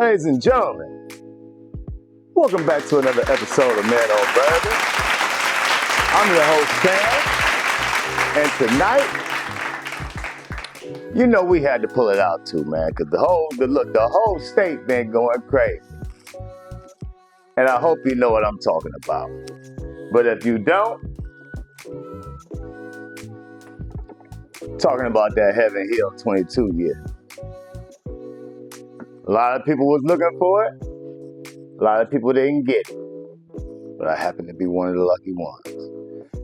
Ladies and gentlemen, welcome back to another episode of Man on Bourbon. I'm your host, Cam, and tonight, you know we had to pull it out too, man, because the whole state been going crazy. And I hope you know what I'm talking about. But if you don't, talking about that Heaven Hill 22 year. A lot of people was looking for it. A lot of people didn't get it. But I happen to be one of the lucky ones.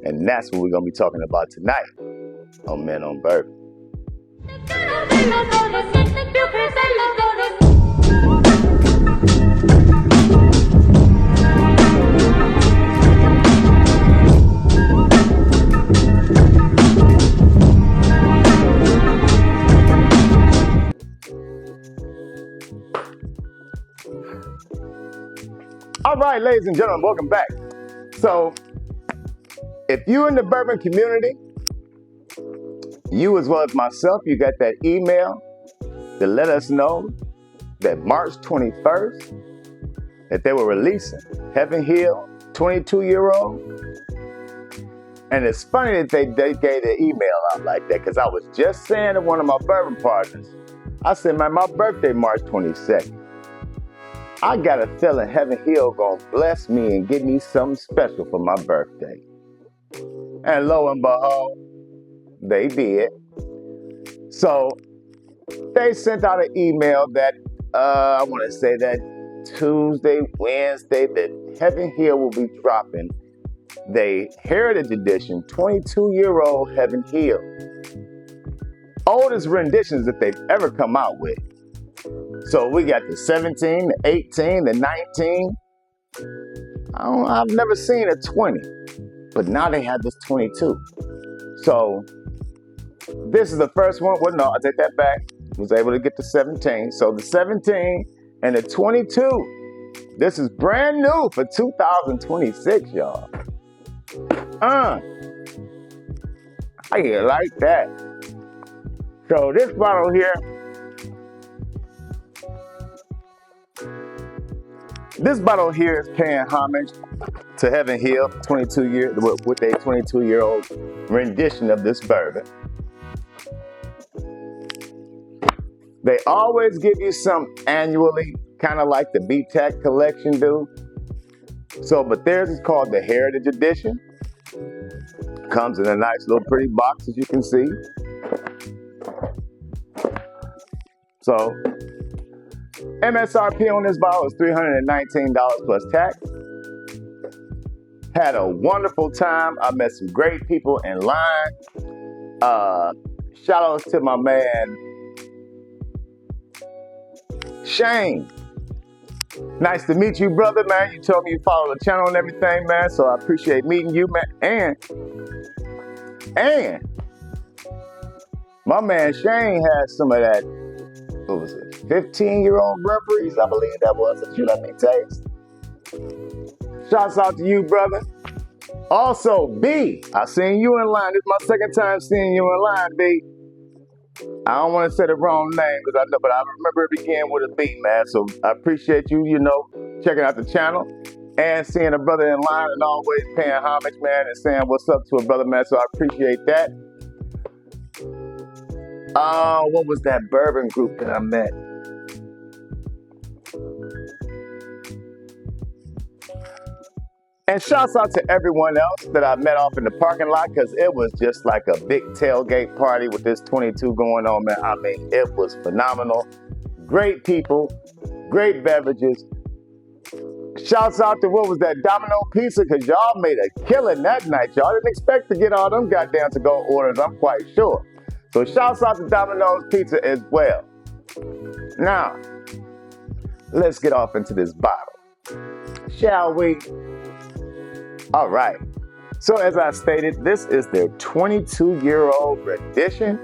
And that's what we're going to be talking about tonight on Men on Bourbon. All right, ladies and gentlemen, welcome back. So, if you're in the bourbon community, you as well as myself, you got that email to let us know that March 21st, that they were releasing Heaven Hill 22-year-old. And it's funny that they gave the email out like that, because I was just saying to one of my bourbon partners, I said, man, my birthday March 22nd. I got a feeling Heaven Hill gonna bless me and give me something special for my birthday. And lo and behold, they did. So they sent out an email that, I wanna say that Tuesday, Wednesday, that Heaven Hill will be dropping the Heritage Edition 22-year-old Heaven Hill. Oldest renditions that they've ever come out with. So we got the 17, the 18, the 19. I've never seen a 20, but now they have this 22. So this is the first one. Well, no, I take that back. Was able to get the 17. So the 17 and the 22. This is brand new for 2026, y'all. I like that. So this bottle here. This bottle here is paying homage to Heaven Hill, with a 22-year-old rendition of this bourbon. They always give you some annually, kind of like the BTAC collection do. So, but theirs is called the Heritage Edition. Comes in a nice little pretty box, as you can see. So, MSRP on this bottle is $319 plus tax. Had a wonderful time. I met some great people in line. Shout outs to my man, Shane. Nice to meet you, brother, man. You told me you follow the channel and everything, man. So I appreciate meeting you, man. And my man Shane has some of that, what was it, 15-year-old referees, I believe that was, that you let me taste. Shouts out to you, brother. Also, B, I seen you in line. This is my second time seeing you in line, B. I don't want to say the wrong name, but I remember it began with a B, man. So I appreciate you, checking out the channel and seeing a brother in line and always paying homage, man, and saying what's up to a brother, man. So I appreciate that. What was that bourbon group that I met? And shouts out to everyone else that I met off in the parking lot, because it was just like a big tailgate party with this 22 going on, man. I mean, it was phenomenal. Great people, great beverages. Shouts out to, what was that, Domino Pizza, because y'all made a killing that night. Y'all didn't expect to get all them goddamn to-go orders, I'm quite sure. So shouts out to Domino's Pizza as well. Now, let's get off into this bottle, shall we? All right. So as I stated, this is their 22-year-old rendition.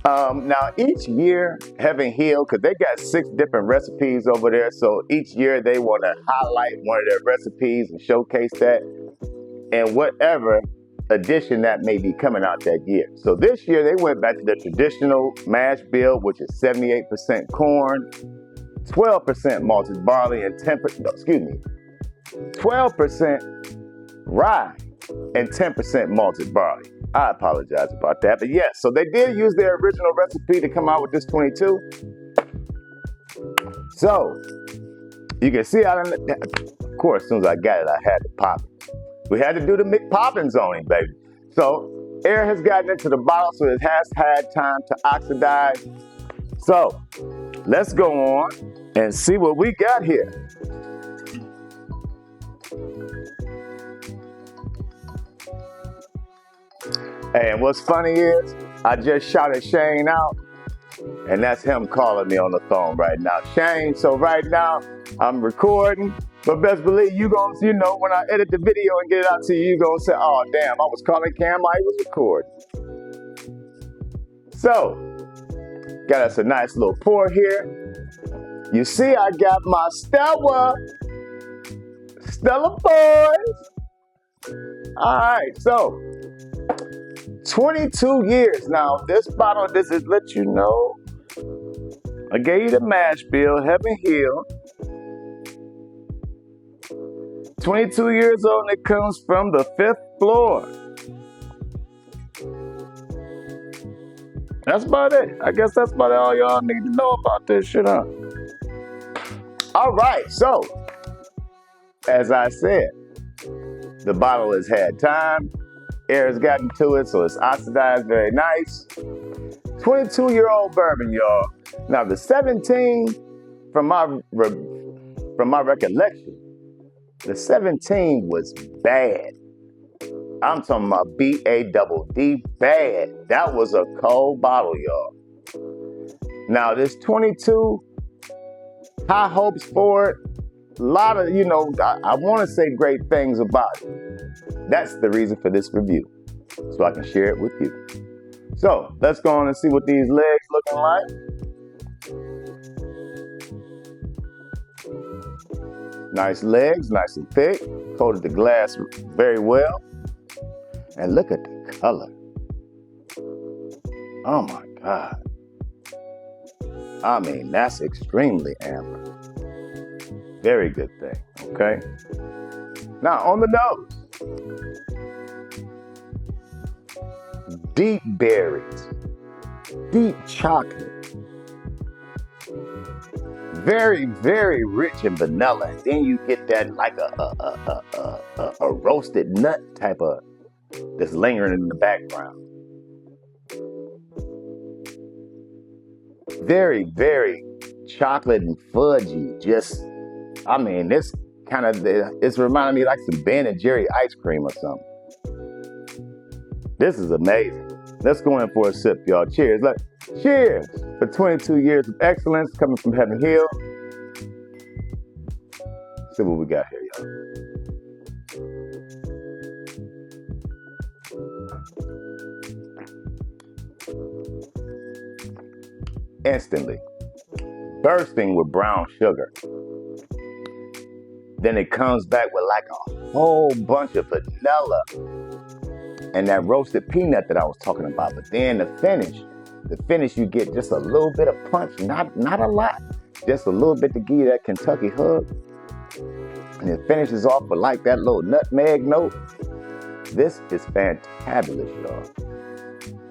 Now, each year, Heaven Hill, because they got 6 different recipes over there, so each year they want to highlight one of their recipes and showcase that in whatever edition that may be coming out that year. So this year, they went back to the traditional mash bill, which is 78% corn, 12% malted barley and 12% rye and 10% malted barley. I apologize about that, but yes, so they did use their original recipe to come out with this 22. So you can see of course, as soon as I got it, I had to pop it. We had to do the McPoppins on him, baby. So air has gotten into the bottle, so it has had time to oxidize. So let's go on and see what we got here. And what's funny is, I just shouted Shane out, and that's him calling me on the phone right now. Shane, so right now, I'm recording, but best believe you gonna, when I edit the video and get it out to you, you gonna say, oh damn, I was calling Cam while he was recording. So, got us a nice little pour here. You see, I got my Stella Boys. All right, so 22 years now. This bottle, this is let you know. I gave you the mash bill, Heaven Hill. 22 years old, and it comes from the 5th floor. That's about it. I guess that's about all y'all need to know about this shit, huh? All right, so as I said, the bottle has had time. Air has gotten to it, so it's oxidized very nice. 22-year-old bourbon, y'all. Now the 17, from my recollection, the 17 was bad. I'm talking about B-A-D-D, bad. That was a cold bottle, y'all. Now this 22, high hopes for it. A lot of, I want to say great things about it. That's the reason for this review, so I can share it with you. So let's go on and see what these legs looking like. Nice legs, nice and thick. Coated the glass very well. And look at the color. Oh my God. I mean, that's extremely amber. Very good thing, okay? Now, on the nose. Deep berries. Deep chocolate. Very, very rich in vanilla. And then you get that like a roasted nut type of that's lingering in the background. Very, very chocolate and fudgy. Just, I mean, this kind of, it's reminding me like some Ben and Jerry ice cream or something. This is amazing. Let's go in for a sip, y'all. Cheers. Cheers for 22 years of excellence coming from Heaven Hill. See what we got here, y'all. Instantly bursting with brown sugar. Then it comes back with like a whole bunch of vanilla and that roasted peanut that I was talking about. But then the finish you get just a little bit of punch, not a lot, just a little bit to give you that Kentucky hug. And it finishes off with like that little nutmeg note. This is fantabulous, y'all.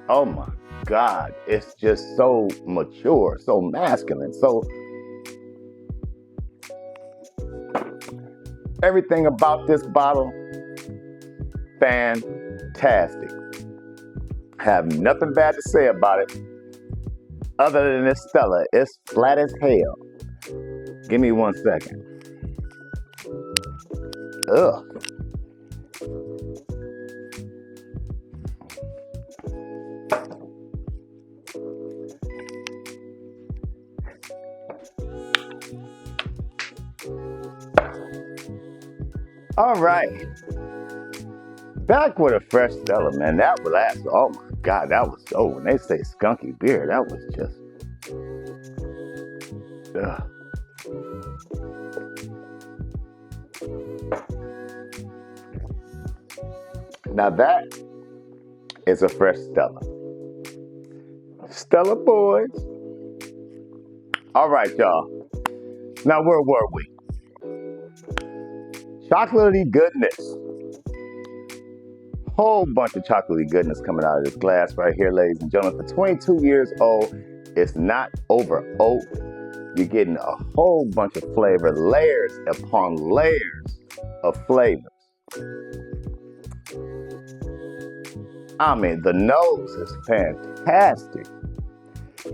Oh my God, it's just so mature, so masculine, so everything about this bottle, fantastic. Have nothing bad to say about it other than this Stella. It's flat as hell. Give me 1 second. Ugh. All right. Back with a fresh Stella, man. That was last. Oh my God, that was so. When they say skunky beer, that was just. Ugh. Now that is a fresh Stella. Stella Boys. All right, y'all. Now, where were we? Chocolatey goodness. Whole bunch of chocolatey goodness coming out of this glass right here, ladies and gentlemen. For 22 years old, it's not over oat. You're getting a whole bunch of flavor, layers upon layers of flavors. I mean, the nose is fantastic.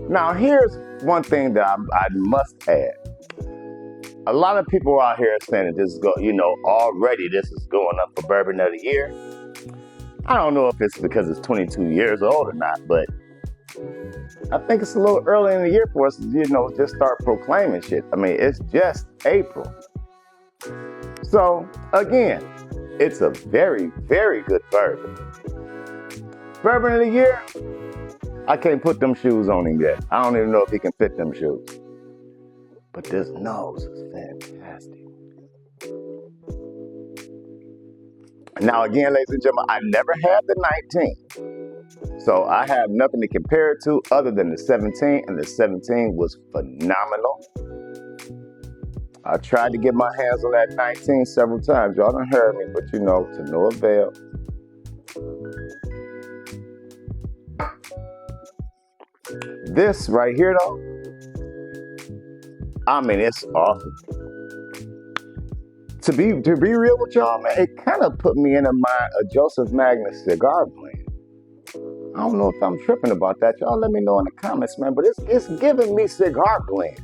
Now, here's one thing that I must add. A lot of people out here saying that this is already this is going up for Bourbon of the Year. I don't know if it's because it's 22 years old or not, but I think it's a little early in the year for us to, just start proclaiming shit. I mean, it's just April. So, again, it's a very, very good bourbon. Bourbon of the Year, I can't put them shoes on him yet. I don't even know if he can fit them shoes. But this nose is fantastic. Now, again, ladies and gentlemen, I never had the 19. So I have nothing to compare it to other than the 17, and the 17 was phenomenal. I tried to get my hands on that 19 several times. Y'all done heard me, but to no avail. This right here, though, I mean, it's awesome. To be real with y'all, man, it kind of put me in the mind of Joseph Magnus cigar blend. I don't know if I'm tripping about that. Y'all let me know in the comments, man. But it's giving me cigar blend.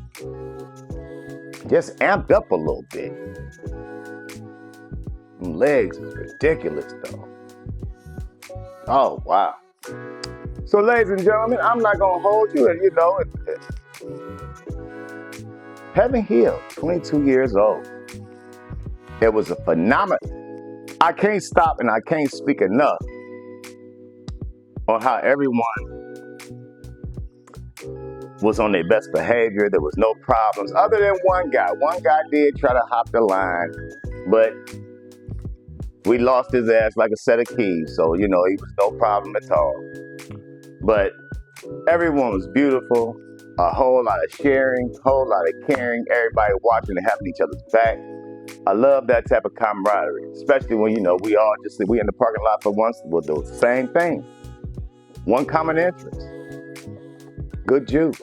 Just amped up a little bit. Them legs is ridiculous, though. Oh, wow. So, ladies and gentlemen, I'm not going to hold you. Heaven Hill, 22 years old. It was a phenomenon. I can't stop and I can't speak enough on how everyone was on their best behavior. There was no problems other than one guy. One guy did try to hop the line, but we lost his ass like a set of keys. So, he was no problem at all. But everyone was beautiful. A whole lot of sharing, a whole lot of caring, everybody watching and having each other's back. I love that type of camaraderie, especially when, we in the parking lot for once, we'll do the same thing. One common interest. Good juice.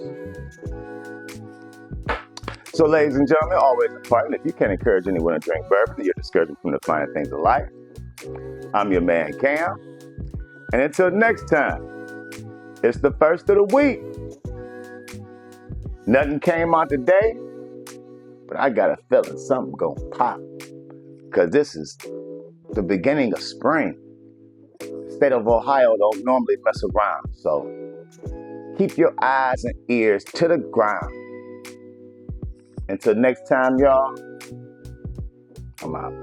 So, ladies and gentlemen, always important. If you can't encourage anyone to drink bourbon, you're discouraging from the finer things of life. I'm your man, Cam. And until next time, it's the first of the week. Nothing came out today, but I got a feeling something gonna pop. Because this is the beginning of spring. The state of Ohio don't normally mess around. So keep your eyes and ears to the ground. Until next time, y'all, I'm out.